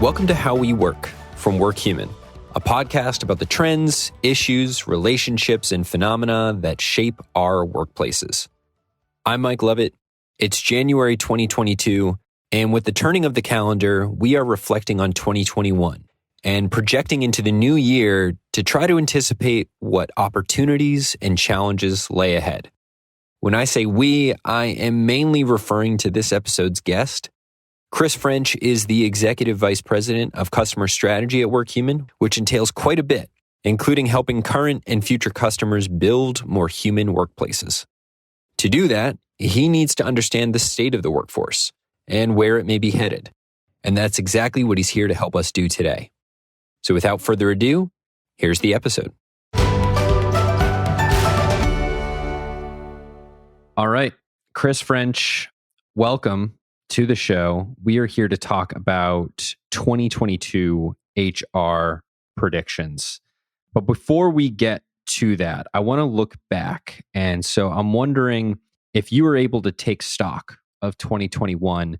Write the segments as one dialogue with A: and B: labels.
A: Welcome to How We Work from Workhuman, a podcast about the trends, issues, relationships, and phenomena that shape our workplaces. I'm Mike Levitt. It's January 2022, and with the turning of the calendar, we are reflecting on 2021 and projecting into the new year to try to anticipate what opportunities and challenges lay ahead. When I say we, I am mainly referring to this episode's guest. Chris French is the Executive Vice President of Customer Strategy at Workhuman, which entails quite a bit, including helping current and future customers build more human workplaces. To do that, he needs to understand the state of the workforce and where it may be headed. And that's exactly what he's here to help us do today. So without further ado, here's the episode. All right, Chris French, welcome to the show. We are here to talk about 2022 HR predictions. But before we get to that, I want to look back. And so I'm wondering if you were able to take stock of 2021,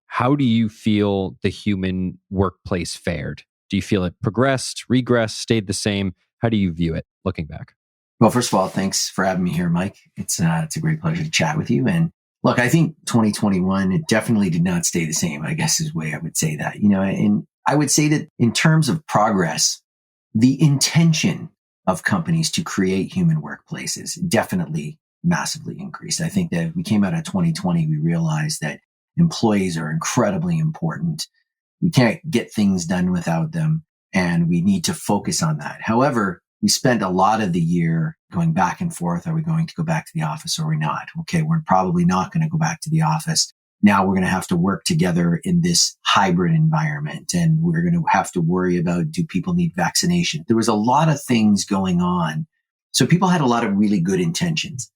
A: how do you feel the human workplace fared? Do you feel it progressed, regressed, stayed the same? How do you view it looking back?
B: Well, first of all, thanks for having me here, Mike. It's a great pleasure to chat with you. And look, I think 2021, it definitely did not stay the same, I guess is the way I would say that. And I would say that in terms of progress, the intention of companies to create human workplaces definitely massively increased. I think that we came out of 2020, we realized that employees are incredibly important. We can't get things done without them, and we need to focus on that. However, we spent a lot of the year going back and forth. Are we going to go back to the office or are we not? Okay, we're probably not going to go back to the office. Now we're going to have to work together in this hybrid environment, and we're going to have to worry about, do people need vaccination? There was a lot of things going on. So people had a lot of really good intentions,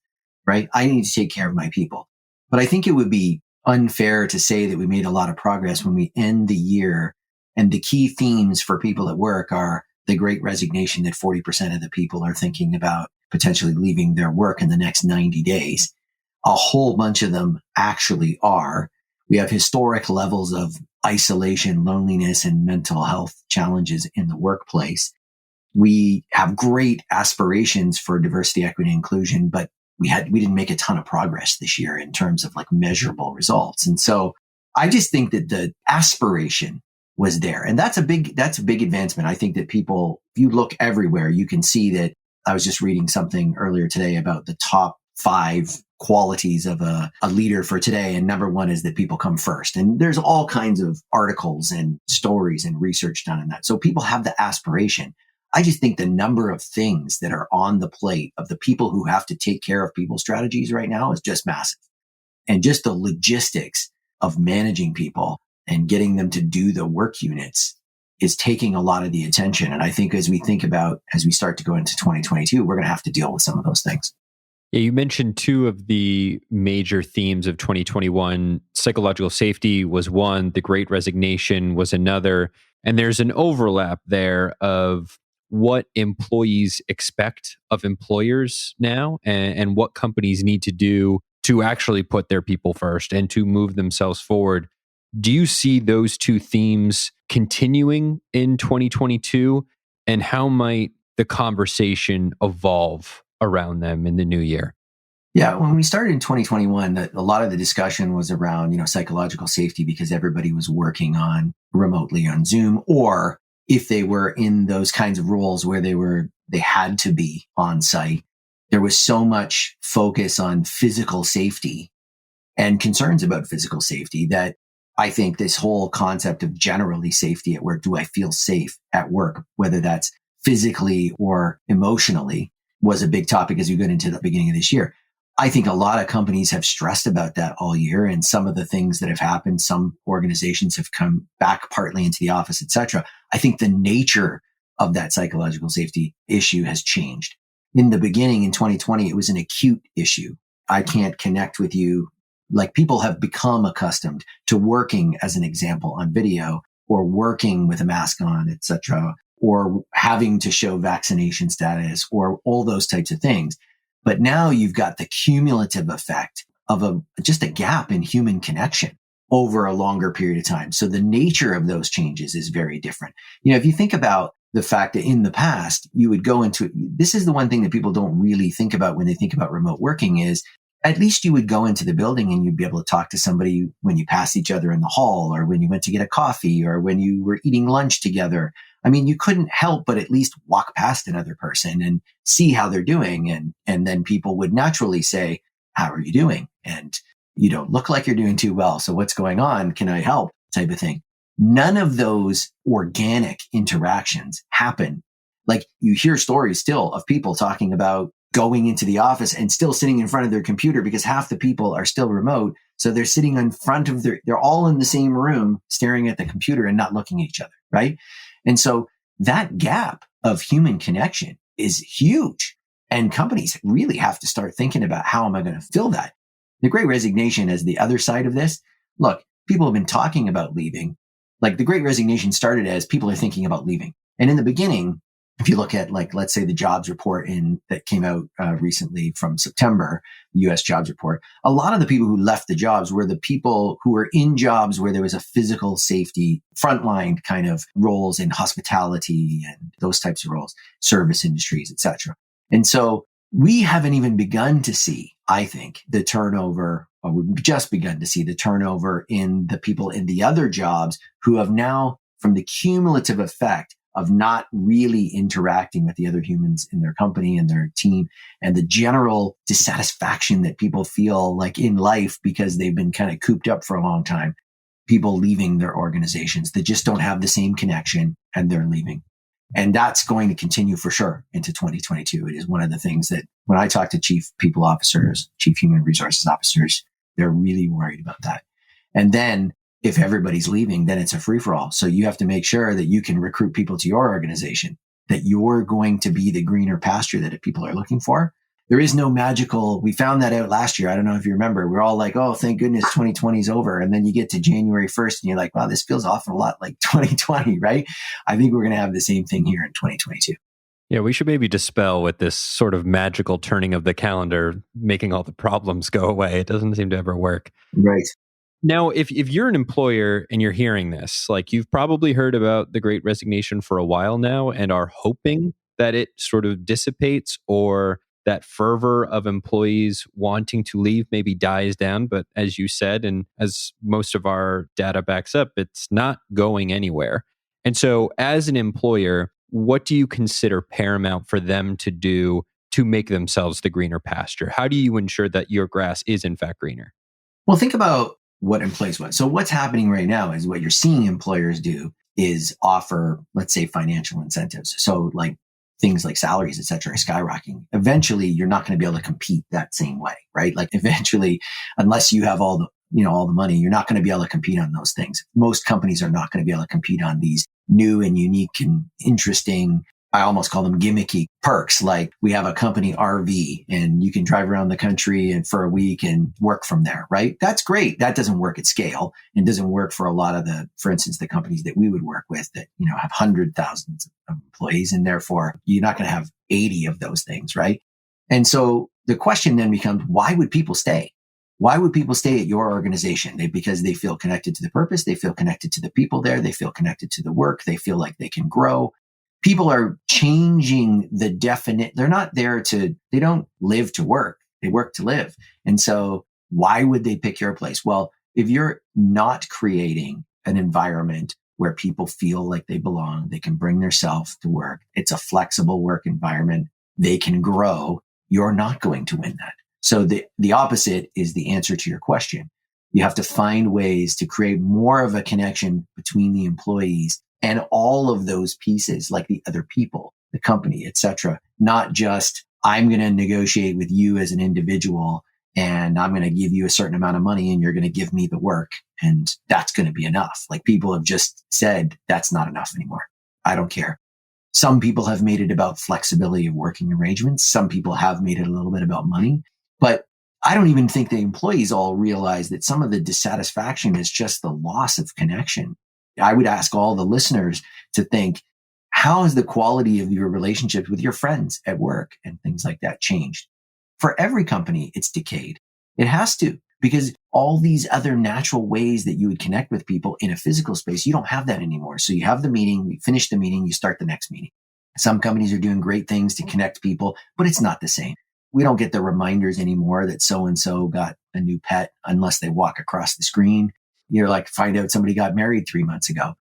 B: right? I need to take care of my people. But I think it would be unfair to say that we made a lot of progress when we end the year and the key themes for people at work are the great resignation that 40% of the people are thinking about potentially leaving their work in the next 90 days. A whole bunch of them actually are. We have historic levels of isolation, loneliness, and mental health challenges in the workplace. We have great aspirations for diversity, equity, and inclusion, but we didn't make a ton of progress this year in terms of like measurable results. And so I just think that the aspiration was there. And that's a big advancement. I think that people, if you look everywhere, you can see that. I was just reading something earlier today about the top 5 qualities of a leader for today. And number 1 is that people come first. And there's all kinds of articles and stories and research done on that. So people have the aspiration. I just think the number of things that are on the plate of the people who have to take care of people's strategies right now is just massive. And just the logistics of managing people and getting them to do the work units is taking a lot of the attention. And I think as we start to go into 2022, we're going to have to deal with some of those things.
A: Yeah, you mentioned 2 of the major themes of 2021. Psychological safety was one, the great resignation was another. And there's an overlap there of what employees expect of employers now and what companies need to do to actually put their people first and to move themselves forward. Do you see those 2 themes continuing in 2022? And how might the conversation evolve around them in the new year?
B: Yeah, when we started in 2021, a lot of the discussion was around, psychological safety because everybody was working on remotely on Zoom, or if they were in those kinds of roles where they had to be on site, there was so much focus on physical safety and concerns about physical safety that I think this whole concept of generally safety at work, do I feel safe at work, whether that's physically or emotionally, was a big topic as we got into the beginning of this year. I think a lot of companies have stressed about that all year, and some of the things that have happened, some organizations have come back partly into the office, et cetera. I think the nature of that psychological safety issue has changed. In the beginning, in 2020, it was an acute issue. I can't connect with you. Like, people have become accustomed to working, as an example, on video or working with a mask on, et cetera, or having to show vaccination status or all those types of things. But now you've got the cumulative effect of just a gap in human connection. over a longer period of time. So the nature of those changes is very different. If you think about the fact that in the past, you would go into, this is the one thing that people don't really think about when they think about remote working is at least you would go into the building and you'd be able to talk to somebody when you pass each other in the hall or when you went to get a coffee or when you were eating lunch together. I mean, you couldn't help but at least walk past another person and see how they're doing. And then people would naturally say, how are you doing? And you don't look like you're doing too well. So what's going on? Can I help? Type of thing. None of those organic interactions happen. Like you hear stories still of people talking about going into the office and still sitting in front of their computer because half the people are still remote. So they're sitting in front of they're all in the same room staring at the computer and not looking at each other. Right. And so that gap of human connection is huge. And companies really have to start thinking about how am I going to fill that? The Great Resignation is the other side of this. Look, people have been talking about leaving. Like the Great Resignation started as people are thinking about leaving. And in the beginning, if you look at let's say the jobs report that came out recently from September, the US jobs report, a lot of the people who left the jobs were the people who were in jobs where there was a physical safety frontline kind of roles in hospitality and those types of roles, service industries, etc. And so we haven't even begun to see, I think, the turnover, or we've just begun to see the turnover in the people in the other jobs who have now, from the cumulative effect of not really interacting with the other humans in their company and their team and the general dissatisfaction that people feel like in life because they've been kind of cooped up for a long time, people leaving their organizations that just don't have the same connection and they're leaving. And that's going to continue for sure into 2022. It is one of the things that when I talk to chief people officers, chief human resources officers, they're really worried about that. And then if everybody's leaving, then it's a free for all. So you have to make sure that you can recruit people to your organization, that you're going to be the greener pasture that people are looking for. There is no magical, we found that out last year. I don't know if you remember, we're all like, oh, thank goodness 2020 is over. And then you get to January 1st and you're like, wow, this feels awful a lot like 2020, right? I think we're going to have the same thing here in 2022.
A: Yeah, we should maybe dispel with this sort of magical turning of the calendar, making all the problems go away. It doesn't seem to ever work.
B: Right.
A: Now, if you're an employer and you're hearing this, like you've probably heard about the Great Resignation for a while now and are hoping that it sort of dissipates or that fervor of employees wanting to leave maybe dies down. But as you said, and as most of our data backs up, it's not going anywhere. And so as an employer, what do you consider paramount for them to do to make themselves the greener pasture? How do you ensure that your grass is in fact greener?
B: Well, think about what employees want. So what's happening right now is what you're seeing employers do is offer, let's say, financial incentives. So like things like salaries, et cetera, are skyrocketing. Eventually, you're not going to be able to compete that same way, right? Like eventually, unless you have all the money, you're not going to be able to compete on those things. Most companies are not going to be able to compete on these new and unique and interesting, I almost call them gimmicky perks. Like we have a company RV and you can drive around the country and for a week and work from there, right? That's great. That doesn't work at scale and doesn't work for a lot of for instance, the companies that we would work with that, have hundreds of thousands of employees. And therefore you're not going to have 80 of those things, right? And so the question then becomes, why would people stay? Why would people stay at your organization? Because they feel connected to the purpose. They feel connected to the people there. They feel connected to the work. They feel like they can grow. People are changing the they're not there they don't live to work. They work to live. And so why would they pick your place? Well, if you're not creating an environment where people feel like they belong, they can bring themselves to work, it's a flexible work environment, they can grow, you're not going to win that. So the opposite is the answer to your question. You have to find ways to create more of a connection between the employees and all of those pieces, like the other people, the company, et cetera. Not just, I'm going to negotiate with you as an individual and I'm going to give you a certain amount of money and you're going to give me the work. And that's going to be enough. Like people have just said, that's not enough anymore. I don't care. Some people have made it about flexibility of working arrangements. Some people have made it a little bit about money. But I don't even think the employees all realize that some of the dissatisfaction is just the loss of connection. I would ask all the listeners to think, how has the quality of your relationships with your friends at work and things like that changed? For every company, it's decayed. It has to, because all these other natural ways that you would connect with people in a physical space, you don't have that anymore. So you have the meeting, you finish the meeting, you start the next meeting. Some companies are doing great things to connect people, but it's not the same. We don't get the reminders anymore that so-and-so got a new pet unless they walk across the screen. You're like, find out somebody got married 3 months ago.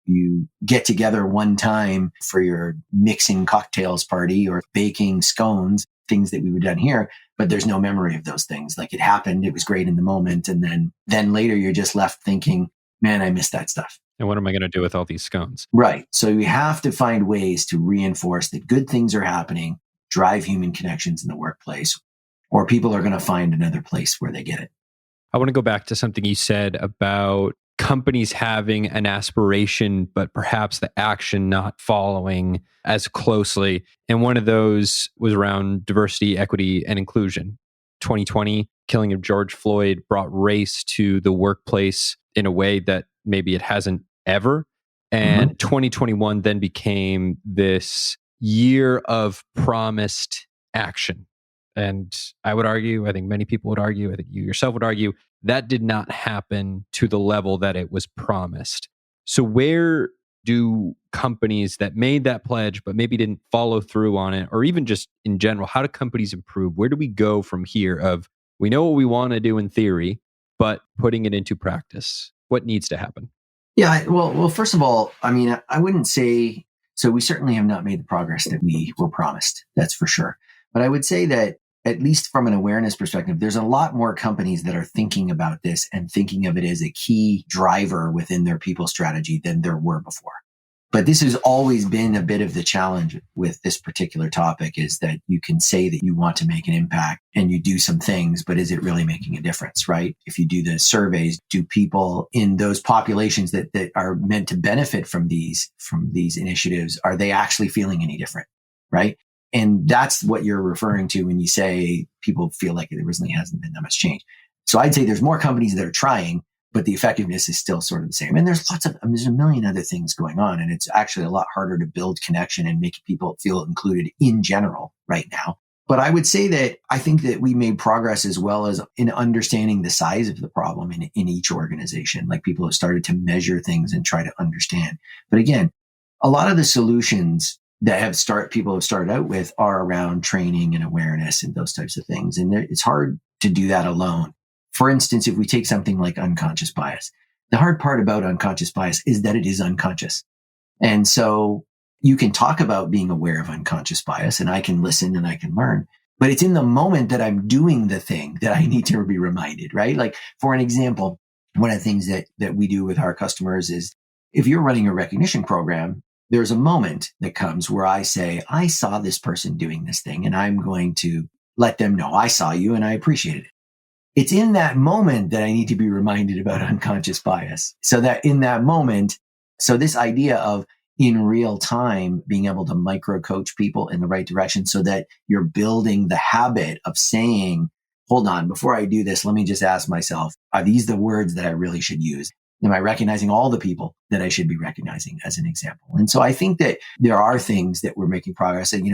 B: You get together one time for your mixing cocktails party or baking scones, things that we would done here, but there's no memory of those things. Like it happened, it was great in the moment. And then later you're just left thinking, man, I missed that stuff.
A: And what am I going to do with all these scones?
B: Right. So we have to find ways to reinforce that good things are happening, drive human connections in the workplace, or people are going to find another place where they get it.
A: I want to go back to something you said about companies having an aspiration, but perhaps the action not following as closely. And one of those was around diversity, equity, and inclusion. 2020, killing of George Floyd brought race to the workplace in a way that maybe it hasn't ever. And 2021 then became this year of promised action. And I would argue, I think many people would argue, I think you yourself would argue, that did not happen to the level that it was promised. So where do companies that made that pledge, but maybe didn't follow through on it, or even just in general, how do companies improve? Where do we go from here of, we know what we want to do in theory, but putting it into practice? What needs to happen?
B: Yeah, well, first of all, I mean, I wouldn't say, so we certainly have not made the progress that we were promised. That's for sure. But I would say that at least from an awareness perspective, there's a lot more companies that are thinking about this and thinking of it as a key driver within their people strategy than there were before. But this has always been a bit of the challenge with this particular topic, is that you can say that you want to make an impact and you do some things, but is it really making a difference, right? If you do the surveys, do people in those populations that are meant to benefit from these initiatives, are they actually feeling any different, right? And that's what you're referring to when you say people feel like there really hasn't been that much change. So I'd say there's more companies that are trying, but the effectiveness is still sort of the same. And there's there's a million other things going on. And it's actually a lot harder to build connection and make people feel included in general right now. But I would say that I think that we made progress as well as in understanding the size of the problem in each organization. Like people have started to measure things and try to understand. But again, a lot of the solutions that people have started out with are around training and awareness and those types of things. And it's hard to do that alone. For instance, if we take something like unconscious bias, the hard part about unconscious bias is that it is unconscious. And so you can talk about being aware of unconscious bias, and I can listen and I can learn, but it's in the moment that I'm doing the thing that I need to be reminded, right? Like for an example, one of the things that we do with our customers is if you're running a recognition program, there's a moment that comes where I say, I saw this person doing this thing, and I'm going to let them know I saw you and I appreciated it. It's in that moment that I need to be reminded about unconscious bias. So that in that moment, so this idea of in real time being able to micro coach people in the right direction so that you're building the habit of saying, hold on, before I do this, let me just ask myself, are these the words that I really should use? Am I recognizing all the people that I should be recognizing, as an example? And so I think that there are things that we're making progress. And,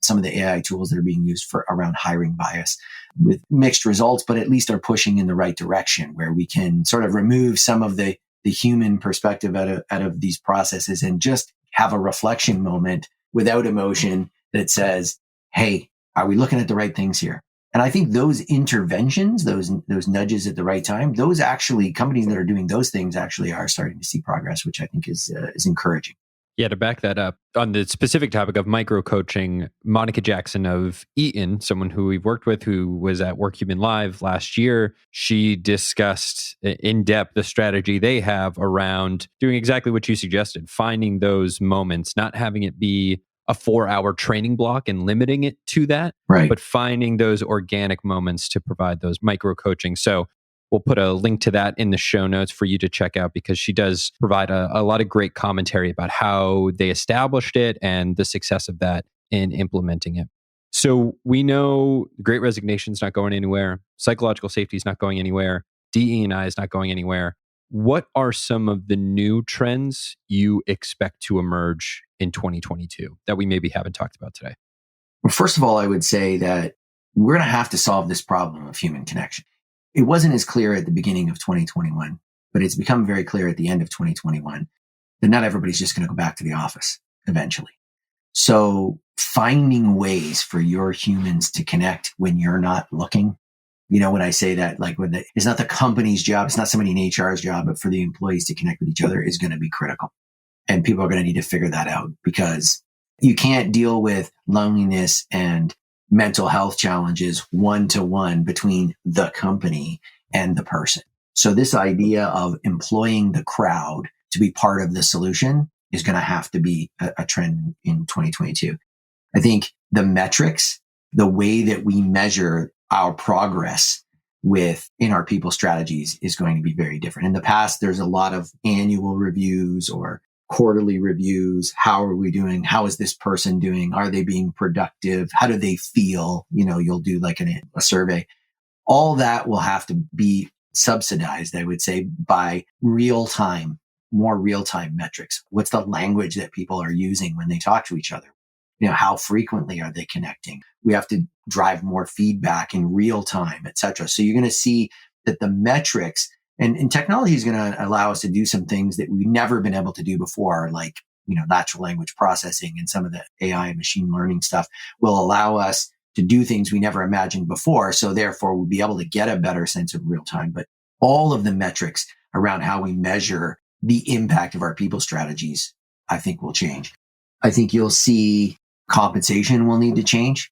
B: some of the AI tools that are being used for around hiring bias with mixed results, but at least are pushing in the right direction where we can sort of remove some of the human perspective out of these processes and just have a reflection moment without emotion that says, hey, are we looking at the right things here? And I think those interventions, those nudges at the right time, those actually, companies that are doing those things actually are starting to see progress, which I think is encouraging.
A: Yeah, to back that up, on the specific topic of micro coaching, Monica Jackson of Eaton, someone who we've worked with, who was at Workhuman Live last year, she discussed in depth the strategy they have around doing exactly what you suggested, finding those moments, not having it be a 4-hour training block and limiting it to that,
B: right,
A: but finding those organic moments to provide those micro coaching. So we'll put a link to that in the show notes for you to check out, because she does provide a lot of great commentary about how they established it and the success of that in implementing it. So we know Great Resignation is not going anywhere. Psychological safety is not going anywhere. DE&I is not going anywhere. What are some of the new trends you expect to emerge in 2022 that we maybe haven't talked about today?
B: Well, first of all, I would say that we're going to have to solve this problem of human connection. it wasn't as clear at the beginning of 2021, but it's become very clear at the end of 2021 that not everybody's just going to go back to the office eventually. So finding ways for your humans to connect when you're not looking, when I say that, like it's not the company's job, it's not somebody in HR's job, but for the employees to connect with each other is going to be critical. And people are going to need to figure that out, because you can't deal with loneliness and mental health challenges one-to-one between the company and the person. So this idea of employing the crowd to be part of the solution is going to have to be a trend in 2022. I think the metrics, the way that we measure our progress in our people strategies is going to be very different. In the past, there's a lot of annual reviews or quarterly reviews. How are we doing? How is this person doing? Are they being productive? How do they feel? You'll do like a survey. All that will have to be subsidized, I would say, by more real-time metrics. What's the language that people are using when they talk to each other? How frequently are they connecting? We have to drive more feedback in real time, et cetera. So you're going to see that the metrics and technology is going to allow us to do some things that we've never been able to do before, like, natural language processing, and some of the AI and machine learning stuff will allow us to do things we never imagined before. So therefore we'll be able to get a better sense of real time. But all of the metrics around how we measure the impact of our people strategies, I think will change. I think you'll see compensation will need to change.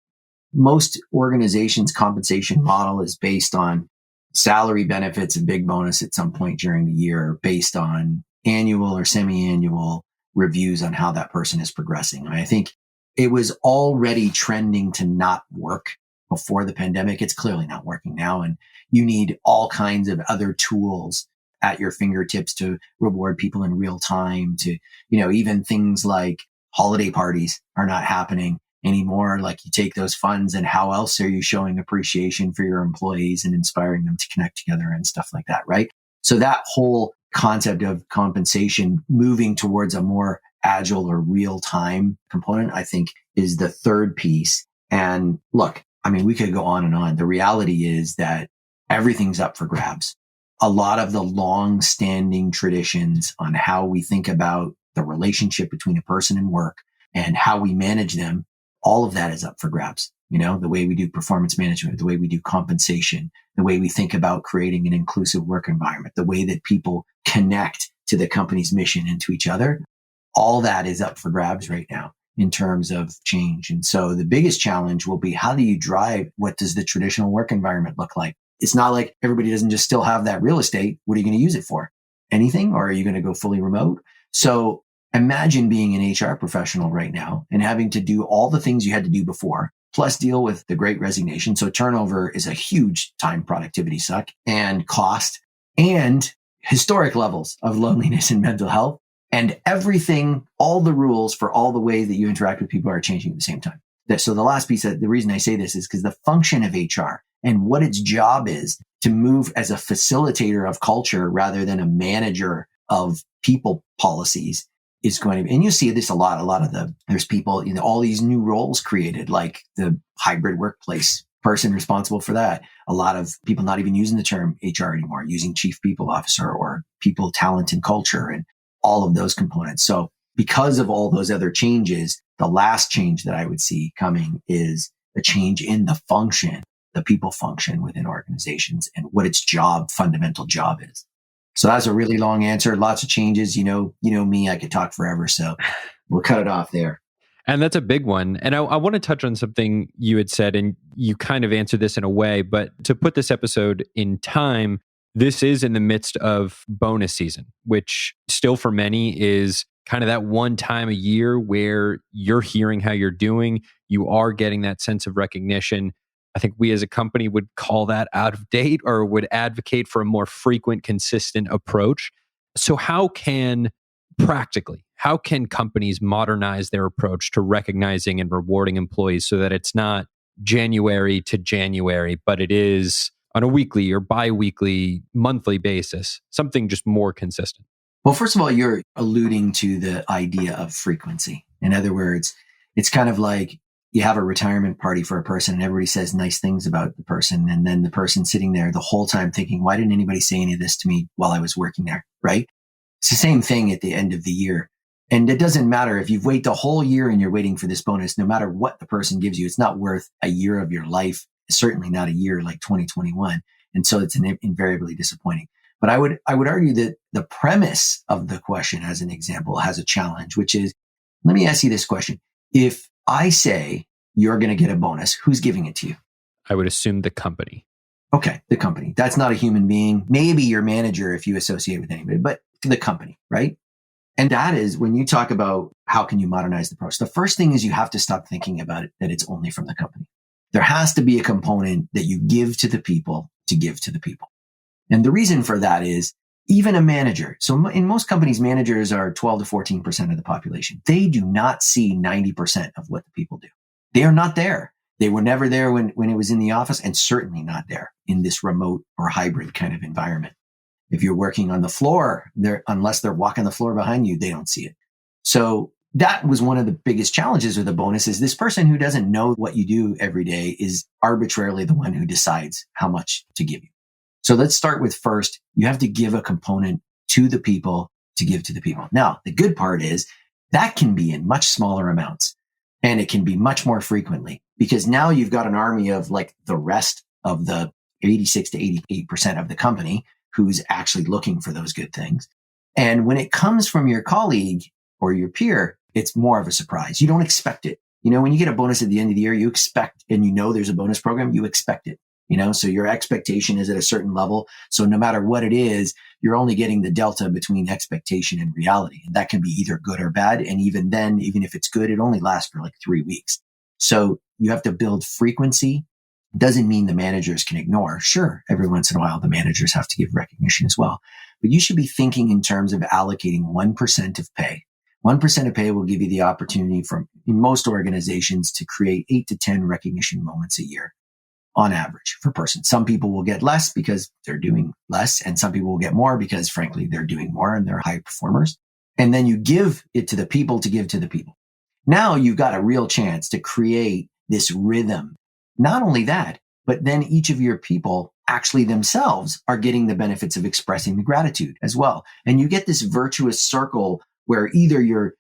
B: Most organizations' compensation model is based on salary, benefits, and big bonus at some point during the year, based on annual or semi-annual reviews on how that person is progressing. And I think it was already trending to not work before the pandemic. It's clearly not working now. And you need all kinds of other tools at your fingertips to reward people in real time, to, even things like holiday parties are not happening anymore. Like, you take those funds, and how else are you showing appreciation for your employees and inspiring them to connect together and stuff like that, right? So that whole concept of compensation moving towards a more agile or real-time component, I think, is the third piece. And look, we could go on and on. The reality is that everything's up for grabs. A lot of the long-standing traditions on how we think about the relationship between a person and work and how we manage them, all of that is up for grabs. The way we do performance management, the way we do compensation, the way we think about creating an inclusive work environment, the way that people connect to the company's mission and to each other, all that is up for grabs right now in terms of change. And so the biggest challenge will be, how do you drive, what does the traditional work environment look like? It's not like everybody doesn't just still have that real estate. What are you going to use it for? Anything? Or are you going to go fully remote? So imagine being an HR professional right now and having to do all the things you had to do before, plus deal with the great resignation. So turnover is a huge time productivity suck and cost, and historic levels of loneliness and mental health, and everything, all the rules for all the ways that you interact with people are changing at the same time. So the last piece, the reason I say this is because the function of HR and what its job is to move as a facilitator of culture rather than a manager of people policies is going to be, and you see this a lot of there's people, all these new roles created, like the hybrid workplace person responsible for that. A lot of people not even using the term HR anymore, using chief people officer or people, talent, and culture, and all of those components. So because of all those other changes, the last change that I would see coming is a change in the function, the people function within organizations, and what its fundamental job is. So that's a really long answer. Lots of changes. You know me, I could talk forever. So we'll cut it off there.
A: And that's a big one. And I want to touch on something you had said, and you kind of answered this in a way, but to put this episode in time, this is in the midst of bonus season, which still for many is kind of that one time a year where you're hearing how you're doing. You are getting that sense of recognition. I think we as a company would call that out of date, or would advocate for a more frequent, consistent approach. So how can companies modernize their approach to recognizing and rewarding employees so that it's not January to January, but it is on a weekly or bi-weekly, monthly basis, something just more consistent?
B: Well, first of all, you're alluding to the idea of frequency. In other words, it's kind of like you have a retirement party for a person and everybody says nice things about the person. And then the person sitting there the whole time thinking, why didn't anybody say any of this to me while I was working there? Right? It's the same thing at the end of the year. And it doesn't matter if you've waited the whole year and you're waiting for this bonus, no matter what the person gives you, it's not worth a year of your life. Certainly not a year like 2021. And so it's invariably disappointing. But I would argue that the premise of the question, as an example, has a challenge, which is, let me ask you this question. If I say you're going to get a bonus, who's giving it to you?
A: I would assume the company.
B: Okay, the company. That's not a human being. Maybe your manager if you associate with anybody, but the company, right? And that is when you talk about how can you modernize the process, the first thing is you have to stop thinking about it, that it's only from the company. There has to be a component that you give to the people to give to the people. And the reason for that is even a manager. So in most companies, managers are 12 to 14% of the population. They do not see 90% of what the people do. They are not there. They were never there when it was in the office, and certainly not there in this remote or hybrid kind of environment. If you're working on the floor, unless they're walking the floor behind you, they don't see it. So that was one of the biggest challenges with the bonus is this person who doesn't know what you do every day is arbitrarily the one who decides how much to give you. So let's start with first, you have to give a component to the people to give to the people. Now, the good part is that can be in much smaller amounts and it can be much more frequently because now you've got an army of like the rest of the 86 to 88% of the company who's actually looking for those good things. And when it comes from your colleague or your peer, it's more of a surprise. You don't expect it. You know, when you get a bonus at the end of the year, you expect, and you know there's a bonus program, you expect it. You know, so your expectation is at a certain level. So no matter what it is, you're only getting the delta between expectation and reality. And that can be either good or bad. And even then, even if it's good, it only lasts for like 3 weeks. So you have to build frequency. Doesn't mean the managers can ignore. Sure, every once in a while, the managers have to give recognition as well. But you should be thinking in terms of allocating 1% of pay. 1% of pay will give you the opportunity in most organizations to create 8 to 10 recognition moments a year. On average for person. Some people will get less because they're doing less, and some people will get more because frankly, they're doing more and they're high performers. And then you give it to the people to give to the people. Now you've got a real chance to create this rhythm. Not only that, but then each of your people actually themselves are getting the benefits of expressing the gratitude as well. And you get this virtuous circle where either you're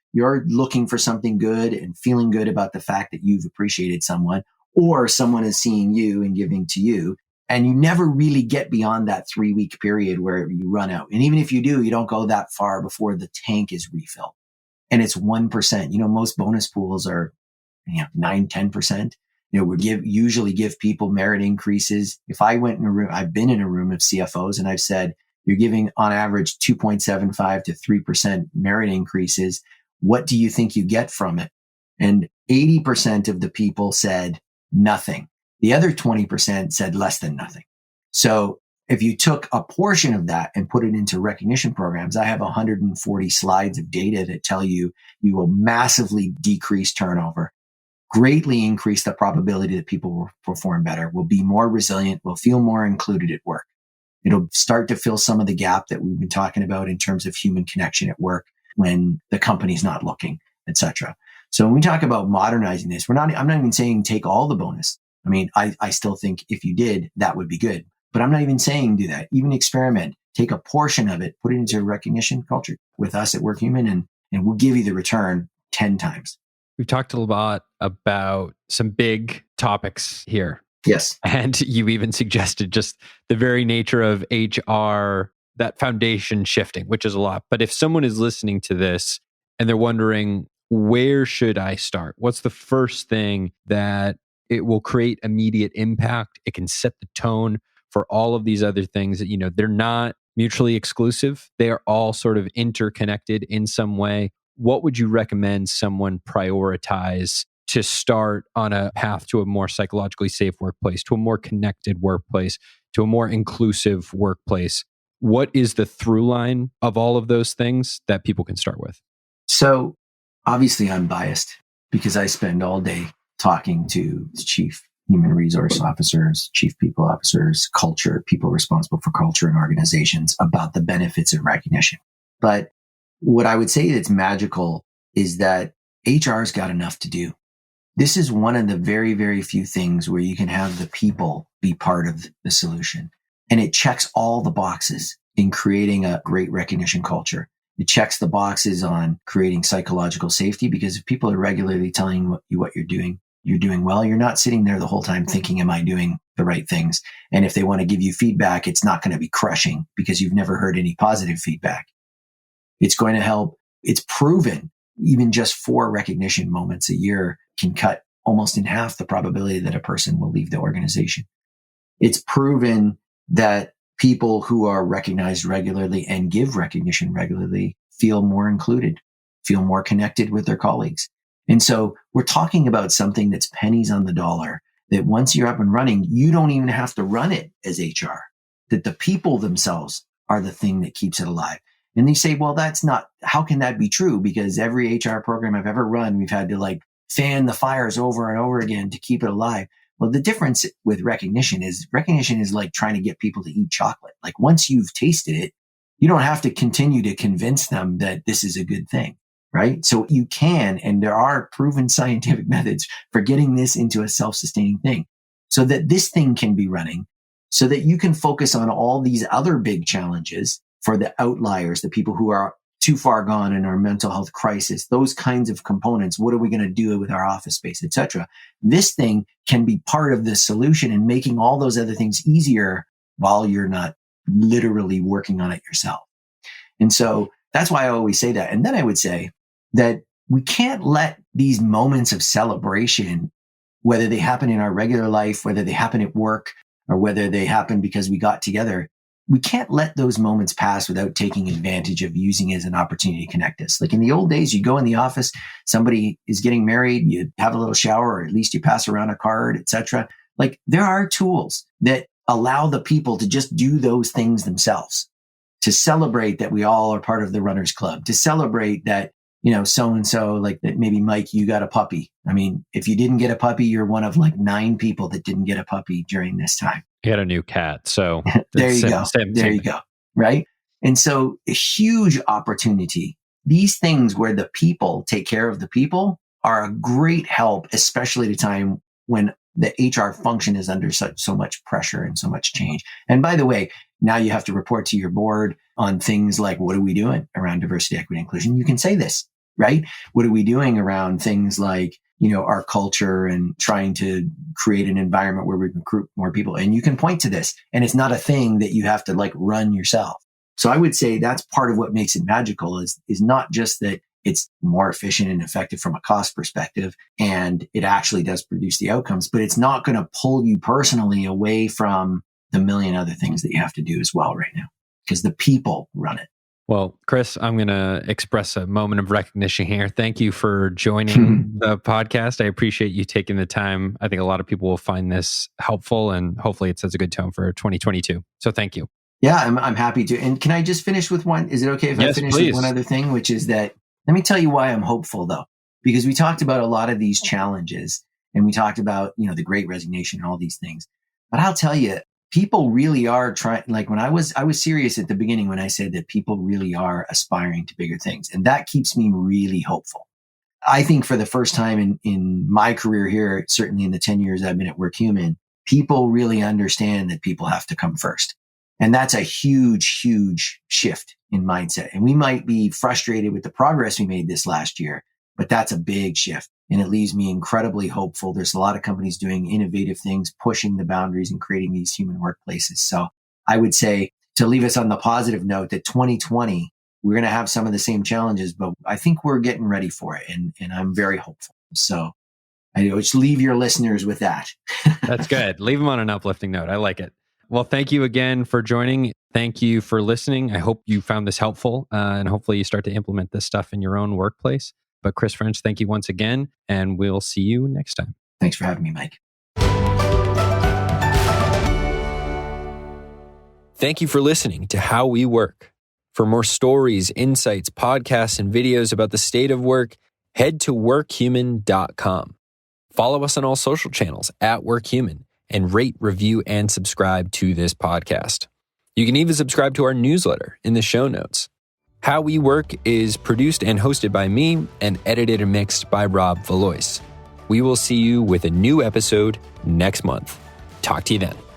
B: looking for something good and feeling good about the fact that you've appreciated someone, or someone is seeing you and giving to you. And you never really get beyond that 3-week period where you run out. And even if you do, you don't go that far before the tank is refilled. And it's 1%. You know, most bonus pools are 9, 10%. You know, usually give people merit increases. If I went in a room, I've been in a room of CFOs and I've said, you're giving on average 2.75 to 3% merit increases. What do you think you get from it? And 80% of the people said, nothing. The other 20% said less than nothing. So if you took a portion of that and put it into recognition programs, I have 140 slides of data that tell you will massively decrease turnover, greatly increase the probability that people will perform better, will be more resilient, will feel more included at work. It'll start to fill some of the gap that we've been talking about in terms of human connection at work when the company's not looking, etc. So when we talk about modernizing this, I'm not even saying take all the bonus. I mean, I still think if you did, that would be good. But I'm not even saying do that. Even experiment, take a portion of it, put it into a recognition culture with us at Workhuman, and we'll give you the return 10 times.
A: We've talked a lot about some big topics here.
B: Yes.
A: And you even suggested just the very nature of HR, that foundation shifting, which is a lot. But if someone is listening to this and they're wondering, where should I start? What's the first thing that it will create immediate impact? It can set the tone for all of these other things that, they're not mutually exclusive. They are all sort of interconnected in some way. What would you recommend someone prioritize to start on a path to a more psychologically safe workplace, to a more connected workplace, to a more inclusive workplace? What is the through line of all of those things that people can start with?
B: So obviously I'm biased because I spend all day talking to chief human resource officers, chief people officers, culture, people responsible for culture in organizations about the benefits of recognition. But what I would say that's magical is that HR's got enough to do. this is one of the very, very few things where you can have the people be part of the solution. And it checks all the boxes in creating a great recognition culture. It checks the boxes on creating psychological safety, because if people are regularly telling you what you're doing well, you're not sitting there the whole time thinking, am I doing the right things? And if they want to give you feedback, it's not going to be crushing because you've never heard any positive feedback. It's going to help. It's proven even just 4 recognition moments a year can cut almost in half the probability that a person will leave the organization. It's proven that people who are recognized regularly and give recognition regularly feel more included, feel more connected with their colleagues. And so we're talking about something that's pennies on the dollar, that once you're up and running, you don't even have to run it as HR, that the people themselves are the thing that keeps it alive. And they say, well, how can that be true? Because every HR program I've ever run, we've had to fan the fires over and over again to keep it alive. Well, the difference with recognition is like trying to get people to eat chocolate. Like once you've tasted it, you don't have to continue to convince them that this is a good thing, right? So you can, and there are proven scientific methods for getting this into a self-sustaining thing so that this thing can be running, so that you can focus on all these other big challenges for the outliers, the people who are too far gone in our mental health crisis, those kinds of components. What are we going to do with our office space, et cetera? This thing can be part of the solution and making all those other things easier while you're not literally working on it yourself. And so that's why I always say that. And then I would say that we can't let these moments of celebration, whether they happen in our regular life, whether they happen at work, or whether they happen because we got together, we can't let those moments pass without taking advantage of using it as an opportunity to connect us. Like in the old days, you go in the office, somebody is getting married, you have a little shower, or at least you pass around a card, etc. Like there are tools that allow the people to just do those things themselves, to celebrate that we all are part of the runners club, to celebrate that, so-and-so, like that maybe Mike, you got a puppy. I mean, if you didn't get a puppy, you're one of 9 people that didn't get a puppy during this time.
A: He had a new cat. So
B: there you go. There you go. Right. And so a huge opportunity. These things where the people take care of the people are a great help, especially at a time when the HR function is under so much pressure and so much change. And by the way, now you have to report to your board on things like, what are we doing around diversity, equity, inclusion? You can say this, right? What are we doing around things like, our culture and trying to create an environment where we recruit more people? And you can point to this, and it's not a thing that you have to run yourself. So I would say that's part of what makes it magical is not just that it's more efficient and effective from a cost perspective, and it actually does produce the outcomes, but it's not going to pull you personally away from the million other things that you have to do as well right now, because the people run it.
A: Well, Chris, I'm going to express a moment of recognition here. Thank you for joining the podcast. I appreciate you taking the time. I think a lot of people will find this helpful, and hopefully it sets a good tone for 2022. So thank you.
B: Yeah, I'm happy to. And can I just finish with one? Is it okay if I finish with one other thing, which is that, let me tell you why I'm hopeful though, because we talked about a lot of these challenges and we talked about, the Great Resignation and all these things. But I'll tell you, people really are trying, when I was serious at the beginning when I said that people really are aspiring to bigger things. And that keeps me really hopeful. I think for the first time in my career here, certainly in the 10 years I've been at Workhuman, people really understand that people have to come first. And that's a huge, huge shift in mindset. And we might be frustrated with the progress we made this last year, but that's a big shift. And it leaves me incredibly hopeful. There's a lot of companies doing innovative things, pushing the boundaries and creating these human workplaces. So I would say, to leave us on the positive note, that 2020, we're going to have some of the same challenges, but I think we're getting ready for it. And I'm very hopeful. So I just leave your listeners with that.
A: That's good. Leave them on an uplifting note. I like it. Well, thank you again for joining. Thank you for listening. I hope you found this helpful, and hopefully you start to implement this stuff in your own workplace. But Chris French, thank you once again, and we'll see you next time.
B: Thanks for having me, Mike.
A: Thank you for listening to How We Work. For more stories, insights, podcasts, and videos about the state of work, head to workhuman.com. Follow us on all social channels at Workhuman, and rate, review, and subscribe to this podcast. You can even subscribe to our newsletter in the show notes. How We Work is produced and hosted by me and edited and mixed by Rob Valois. We will see you with a new episode next month. Talk to you then.